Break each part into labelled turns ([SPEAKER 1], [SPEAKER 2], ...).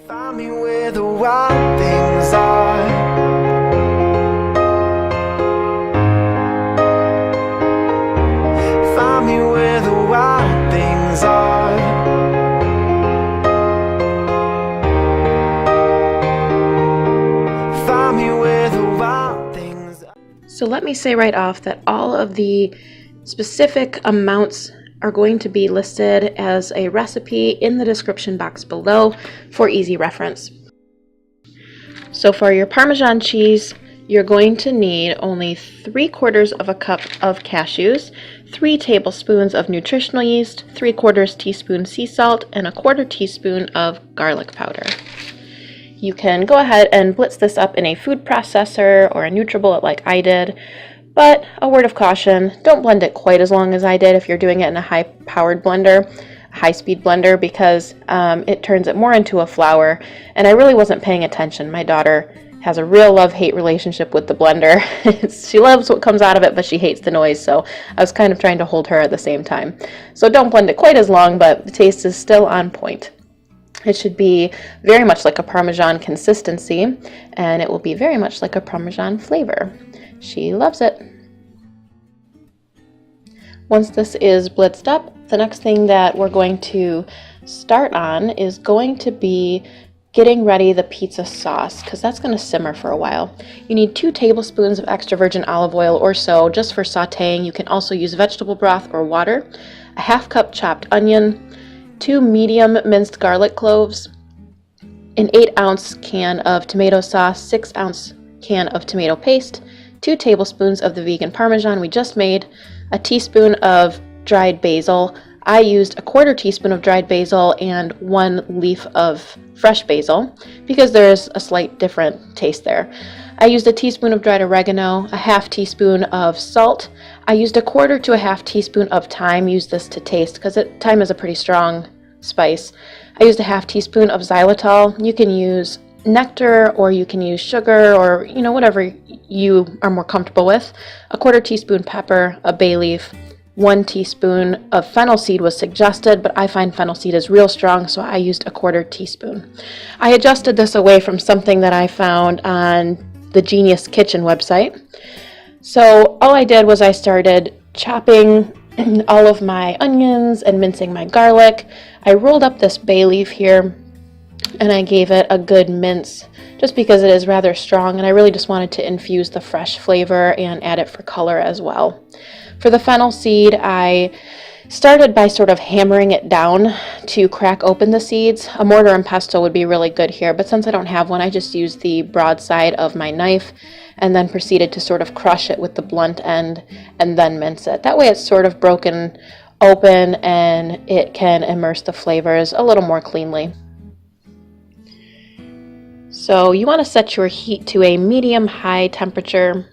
[SPEAKER 1] Find me where the wild things are. Find me where the wild things are. Find me where the wild things are.
[SPEAKER 2] So let me say right off that all of the specific amounts are going to be listed as a recipe in the description box below for easy reference. So for your Parmesan cheese, you're going to need only 3/4 of a cup of cashews, 3 tablespoons of nutritional yeast, 3/4 teaspoon sea salt, and 1/4 teaspoon of garlic powder. You can go ahead and blitz this up in a food processor or a NutriBullet like I did. But a word of caution, don't blend it quite as long as I did if you're doing it in a high-powered blender, a high-speed blender, because it turns it more into a flour, and I really wasn't paying attention. My daughter has a real love-hate relationship with the blender. She loves what comes out of it, but she hates the noise, so I was kind of trying to hold her at the same time. So don't blend it quite as long, but the taste is still on point. It should be very much like a Parmesan consistency, and it will be very much like a Parmesan flavor. She loves it. Once this is blitzed up, the next thing that we're going to start on is going to be getting ready the pizza sauce, because that's going to simmer for a while. You need 2 tablespoons of extra virgin olive oil or so just for sauteing. You can also use vegetable broth or water, a 1/2 cup chopped onion, 2 medium minced garlic cloves, an 8-ounce can of tomato sauce, 6-ounce can of tomato paste, 2 tablespoons of the vegan Parmesan we just made, a teaspoon of dried basil. I used 1/4 teaspoon of dried basil and 1 leaf of fresh basil because there's a slight different taste there. I used a teaspoon of dried oregano, a 1/2 teaspoon of salt. I used 1/4 to a 1/2 teaspoon of thyme. Use this to taste because thyme is a pretty strong spice. I used a 1/2 teaspoon of xylitol. You can use nectar or you can use sugar or whatever you are more comfortable with. 1/4 teaspoon pepper, a bay leaf, 1 teaspoon of fennel seed was suggested, but I find fennel seed is real strong, so I used 1/4 teaspoon. I adjusted this away from something that I found on the Genius Kitchen website. So all I did was I started chopping all of my onions and mincing my garlic. I rolled up this bay leaf here and I gave it a good mince just because it is rather strong, and I really just wanted to infuse the fresh flavor and add it for color as well. For the fennel seed, I started by sort of hammering it down to crack open the seeds. A mortar and pestle would be really good here, but since I don't have one, I just used the broad side of my knife and then proceeded to sort of crush it with the blunt end and then mince it. That way it's sort of broken open and it can immerse the flavors a little more cleanly. So you want to set your heat to a medium-high temperature.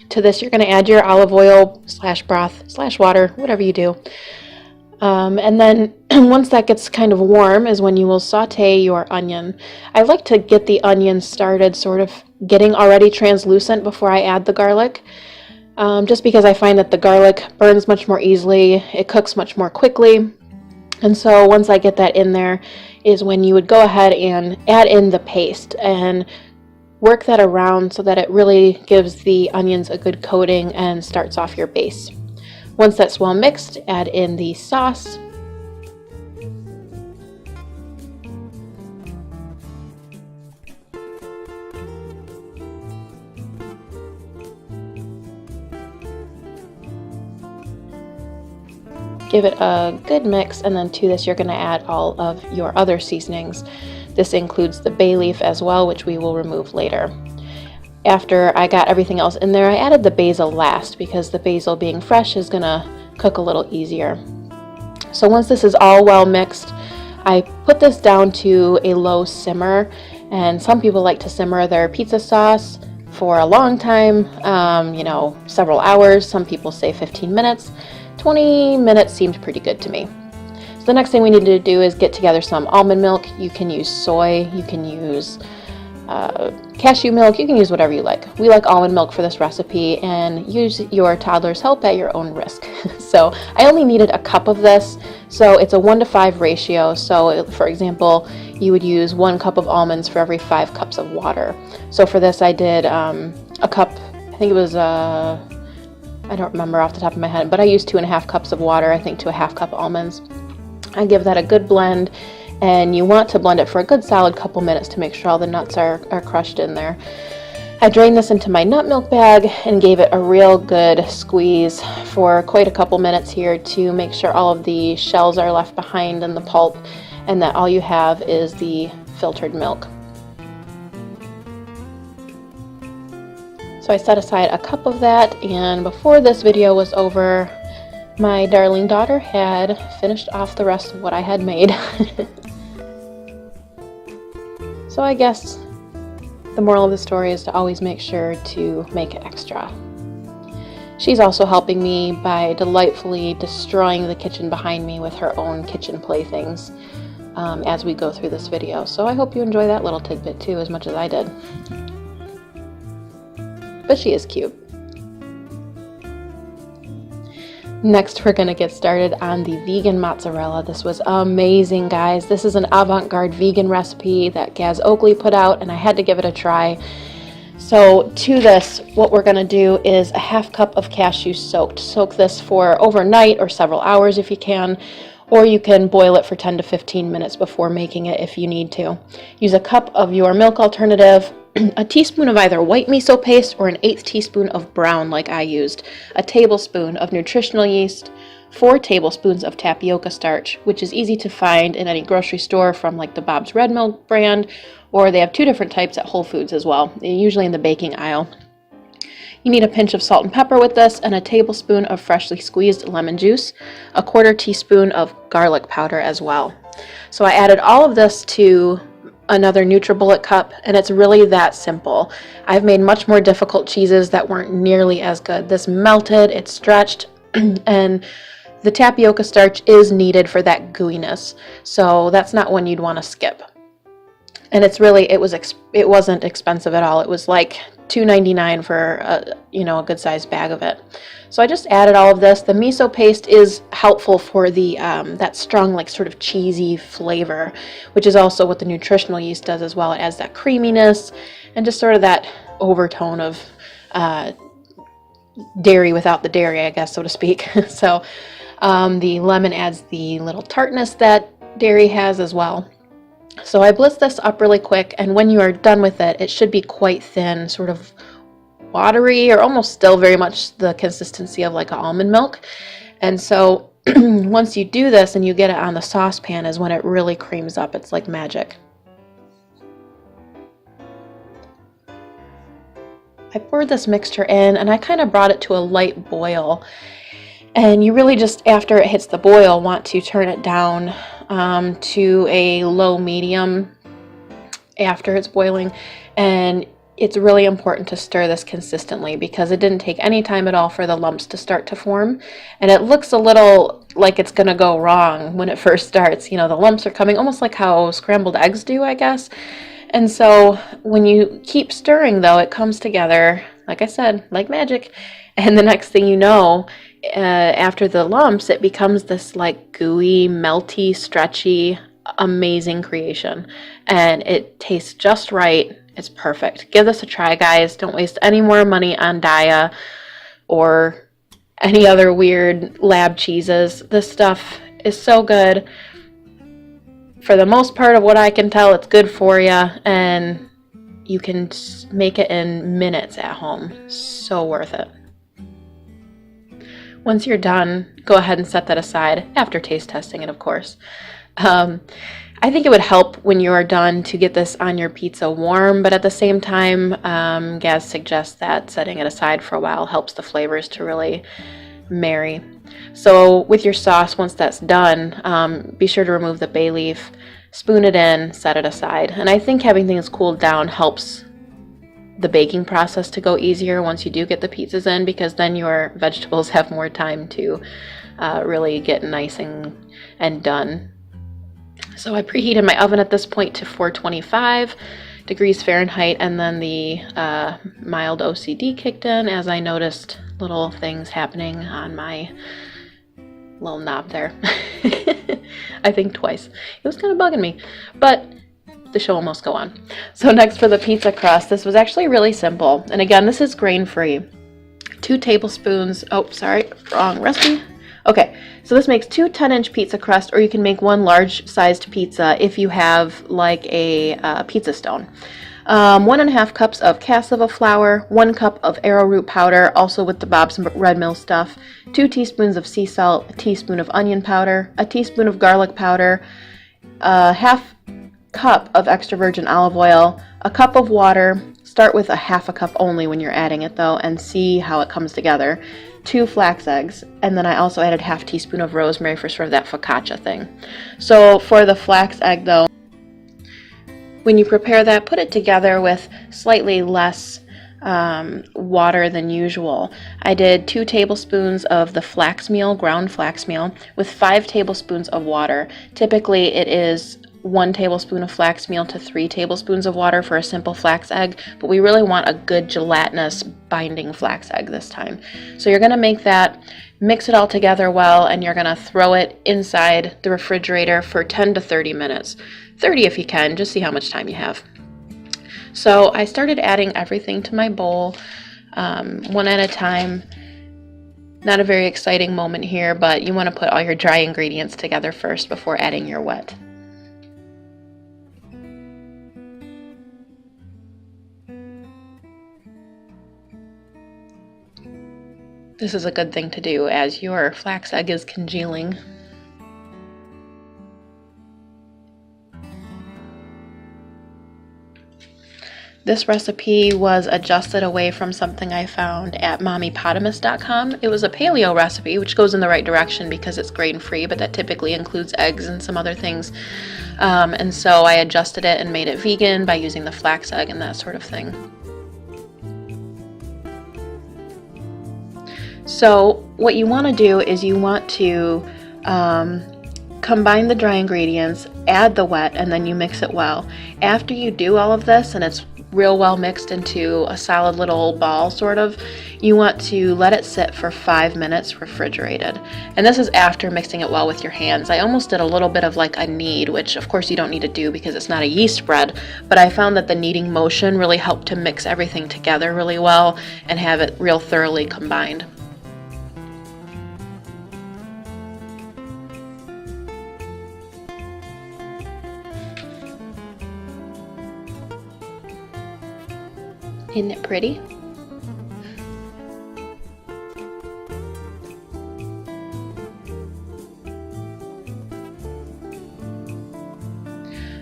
[SPEAKER 2] To this, you're going to add your olive oil / broth / water, whatever you do. And then once that gets kind of warm is when you will saute your onion. I like to get the onion started sort of getting already translucent before I add the garlic, just because I find that the garlic burns much more easily, it cooks much more quickly. And so once I get that in there is when you would go ahead and add in the paste and work that around so that it really gives the onions a good coating and starts off your base. Once that's well mixed, add in the sauce. Give it a good mix, and then to this you're going to add all of your other seasonings. This includes the bay leaf as well, which we will remove later. After I got everything else in there, I added the basil last because the basil being fresh is going to cook a little easier. So once this is all well mixed, I put this down to a low simmer, and some people like to simmer their pizza sauce for a long time, several hours. Some people say 15 minutes. 20 minutes seemed pretty good to me. So the next thing we need to do is get together some almond milk. You can use soy, you can use cashew milk. You can use whatever you like. We like almond milk for this recipe, and use your toddler's help at your own risk. So I only needed a cup of this, so it's a 1-to-5 ratio. So for example, you would use 1 cup of almonds for every 5 cups of water. So for this I did a cup, I think it was I don't remember off the top of my head, but I used 2.5 cups of water, I think, to a 1/2 cup almonds. I give that a good blend, and you want to blend it for a good solid couple minutes to make sure all the nuts are crushed in there. I drained this into my nut milk bag and gave it a real good squeeze for quite a couple minutes here to make sure all of the shells are left behind in the pulp, and that all you have is the filtered milk. So I set aside a cup of that, and before this video was over, my darling daughter had finished off the rest of what I had made. So I guess the moral of the story is to always make sure to make it extra. She's also helping me by delightfully destroying the kitchen behind me with her own kitchen playthings as we go through this video. So I hope you enjoy that little tidbit too, as much as I did. But she is cute. Next, we're going to get started on the vegan mozzarella. This was amazing, guys. This is an avant-garde vegan recipe that Gaz Oakley put out, and I had to give it a try. So to this, what we're going to do is a 1/2 cup of cashews soaked. Soak this for overnight or several hours if you can, or you can boil it for 10 to 15 minutes before making it if you need to. Use a cup of your milk alternative, a teaspoon of either white miso paste or an 1/8 teaspoon of brown like I used, a tablespoon of nutritional yeast, 4 tablespoons of tapioca starch, which is easy to find in any grocery store from like the Bob's Red Milk brand, or they have 2 different types at Whole Foods as well, usually in the baking aisle. You need a pinch of salt and pepper with this, and a tablespoon of freshly squeezed lemon juice, a 1/4 teaspoon of garlic powder as well. So I added all of this to another NutriBullet cup, and it's really that simple. I've made much more difficult cheeses that weren't nearly as good. This melted, it stretched, and the tapioca starch is needed for that gooiness. So that's not one you'd want to skip. And it's really, it wasn't expensive at all. It was like $2.99 for a good sized bag of it. So I just added all of this. The miso paste is helpful for the that strong, like, sort of cheesy flavor, which is also what the nutritional yeast does as well. It adds that creaminess and just sort of that overtone of dairy without the dairy, I guess, so to speak. So the lemon adds the little tartness that dairy has as well. So I blitzed this up really quick, and when you are done with it, it should be quite thin, sort of watery, or almost still very much the consistency of like almond milk. And so once you do this and you get it on the saucepan is when it really creams up. It's like magic. I poured this mixture in, and I kind of brought it to a light boil. And you really just, after it hits the boil, want to turn it down to a low medium after it's boiling. And it's really important to stir this consistently, because it didn't take any time at all for the lumps to start to form. And it looks a little like it's going to go wrong when it first starts. You know, the lumps are coming almost like how scrambled eggs do, I guess. And so when you keep stirring, though, it comes together, like I said, like magic. And the next thing you know, after the lumps, it becomes this like gooey, melty, stretchy, amazing creation. And it tastes just right. It's perfect. Give this a try, guys. Don't waste any more money on Daya or any other weird lab cheeses. This stuff is so good. For the most part of what I can tell, it's good for you, and you can make it in minutes at home. So worth it. Once you're done, go ahead and set that aside after taste testing it, of course. I think it would help when you are done to get this on your pizza warm, but at the same time, Gaz suggests that setting it aside for a while helps the flavors to really marry. So with your sauce, once that's done, be sure to remove the bay leaf, spoon it in, set it aside. And I think having things cooled down helps the baking process to go easier once you do get the pizzas in, because then your vegetables have more time to really get nice and done. So I preheated my oven at this point to 425. degrees Fahrenheit, and then the mild OCD kicked in as I noticed little things happening on my little knob there. I think twice. It was kind of bugging me, but the show must go on. So next for the pizza crust, this was actually really simple. And again, this is grain-free. 2 tablespoons, oh, sorry, wrong recipe. Okay, so this makes 2 10-inch pizza crust, or you can make 1 large-sized pizza if you have like a pizza stone. 1.5 cups of cassava flour, 1 cup of arrowroot powder, also with the Bob's Red Mill stuff, 2 teaspoons of sea salt, a teaspoon of onion powder, a teaspoon of garlic powder, half cup of extra virgin olive oil, a cup of water. Start with a half a cup only when you're adding it though, and see how it comes together. 2 flax eggs, and then I also added half teaspoon of rosemary for sort of that focaccia thing. So for the flax egg though, when you prepare that, put it together with slightly less water than usual. I did 2 tablespoons of the flax meal, ground flax meal, with 5 tablespoons of water. Typically it is 1 tablespoon of flax meal to 3 tablespoons of water for a simple flax egg, but we really want a good gelatinous binding flax egg this time. So you're going to make that, mix it all together well, and you're going to throw it inside the refrigerator for 10 to 30 minutes. 30 if you can, just see how much time you have. So I started adding everything to my bowl, one at a time. Not a very exciting moment here, but you want to put all your dry ingredients together first before adding your wet. This is a good thing to do as your flax egg is congealing. This recipe was adjusted away from something I found at mommypotamus.com. It was a paleo recipe, which goes in the right direction because it's grain-free, but that typically includes eggs and some other things. And so I adjusted it and made it vegan by using the flax egg and that sort of thing. So what you want to do is you want to combine the dry ingredients, add the wet, and then you mix it well. After you do all of this and it's real well mixed into a solid little ball sort of, you want to let it sit for 5 minutes refrigerated. And this is after mixing it well with your hands. I almost did a little bit of like a knead, which of course you don't need to do because it's not a yeast bread, but I found that the kneading motion really helped to mix everything together really well and have it real thoroughly combined. Isn't it pretty?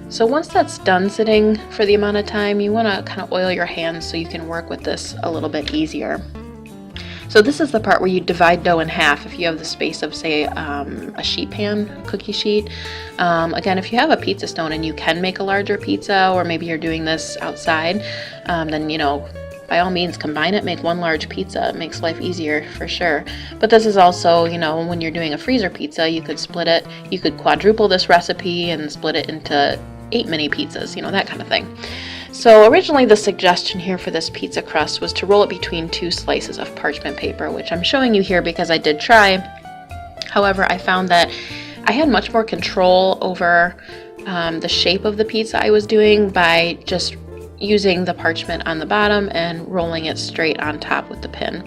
[SPEAKER 2] So once that's done sitting for the amount of time, you want to kind of oil your hands so you can work with this a little bit easier. So this is the part where you divide dough in half if you have the space of, say, a sheet pan, cookie sheet. Again, if you have a pizza stone and you can make a larger pizza, or maybe you're doing this outside, then, you know, by all means combine it, make 1 large pizza. It makes life easier for sure. But this is also, you know, when you're doing a freezer pizza, you could split it, you could quadruple this recipe and split it into 8 mini pizzas, you know, that kind of thing. So originally the suggestion here for this pizza crust was to roll it between 2 slices of parchment paper, which I'm showing you here because I did try. However, I found that I had much more control over the shape of the pizza I was doing by just using the parchment on the bottom and rolling it straight on top with the pin.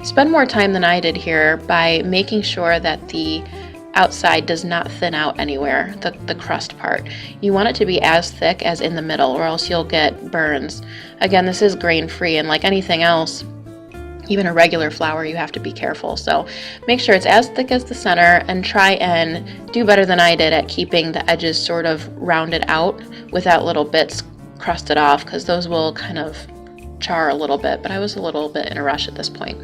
[SPEAKER 2] Spend more time than I did here by making sure that the outside does not thin out anywhere, the crust part. You want it to be as thick as in the middle, or else you'll get burns. Again, this is grain-free, and like anything else, even a regular flour, you have to be careful. So make sure it's as thick as the center, and try and do better than I did at keeping the edges sort of rounded out without little bits crusted off, because those will kind of char a little bit, but I was a little bit in a rush at this point.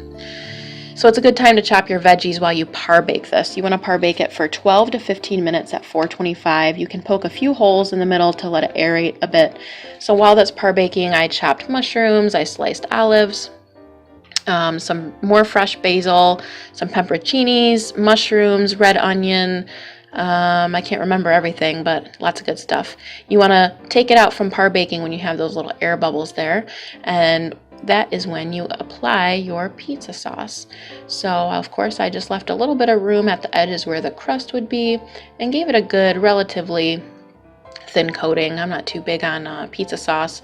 [SPEAKER 2] So it's a good time to chop your veggies while you par bake this. You want to par bake it for 12 to 15 minutes at 425. You can poke a few holes in the middle to let it aerate a bit. So while that's par baking, I chopped mushrooms, I sliced olives, some more fresh basil, some pepperoncinis, mushrooms, red onion, I can't remember everything, but lots of good stuff. You want to take it out from par baking when you have those little air bubbles there, and that is when you apply your pizza sauce. So of course I just left a little bit of room at the edges where the crust would be and gave it a good, relatively thin coating. I'm not too big on pizza sauce,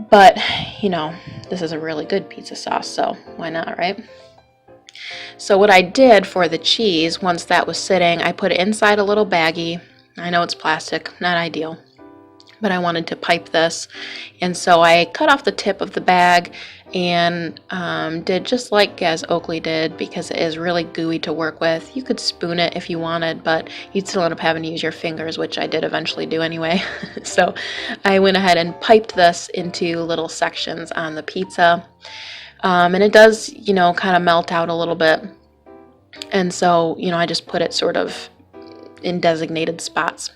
[SPEAKER 2] but you know, this is a really good pizza sauce, so why not, right? So what I did for the cheese, once that was sitting, I put it inside a little baggie. I know it's plastic, not ideal, but I wanted to pipe this, and so I cut off the tip of the bag and did just like Gaz Oakley did, because it is really gooey to work with. You could spoon it if you wanted, but you'd still end up having to use your fingers, which I did eventually do anyway. So I went ahead and piped this into little sections on the pizza, and it does, you know, kind of melt out a little bit, and so, you know, I just put it sort of in designated spots.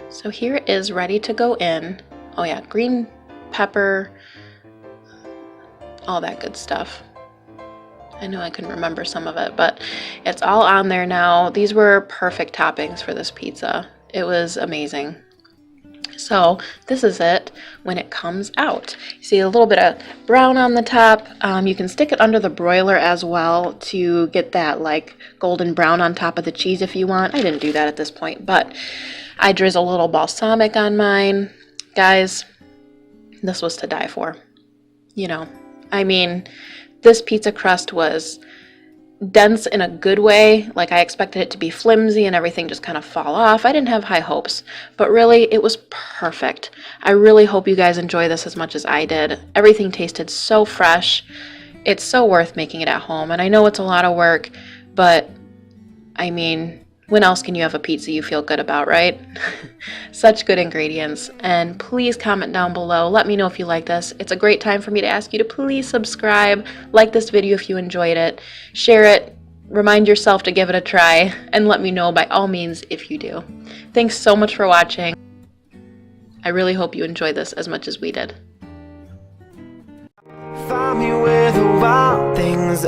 [SPEAKER 2] So here it is ready to go in. Oh yeah, green pepper, all that good stuff. I know I couldn't remember some of it, but it's all on there now. These were perfect toppings for this pizza. It was amazing. So this is it when it comes out. You see a little bit of brown on the top. You can stick it under the broiler as well to get that like golden brown on top of the cheese if you want. I didn't do that at this point, but I drizzle a little balsamic on mine. Guys, this was to die for. You know, I mean, this pizza crust was dense in a good way. Like, I expected it to be flimsy and everything just kind of fall off. I didn't have high hopes, but really it was perfect. I really hope you guys enjoy this as much as I did. Everything tasted so fresh. It's so worth making it at home, and I know it's a lot of work, but I mean, when else can you have a pizza you feel good about, right? Such good ingredients. And please comment down below. Let me know if you like this. It's a great time for me to ask you to please subscribe, like this video if you enjoyed it, share it, remind yourself to give it a try, and let me know by all means if you do. Thanks so much for watching. I really hope you enjoyed this as much as we did.
[SPEAKER 1] Find me where the wild things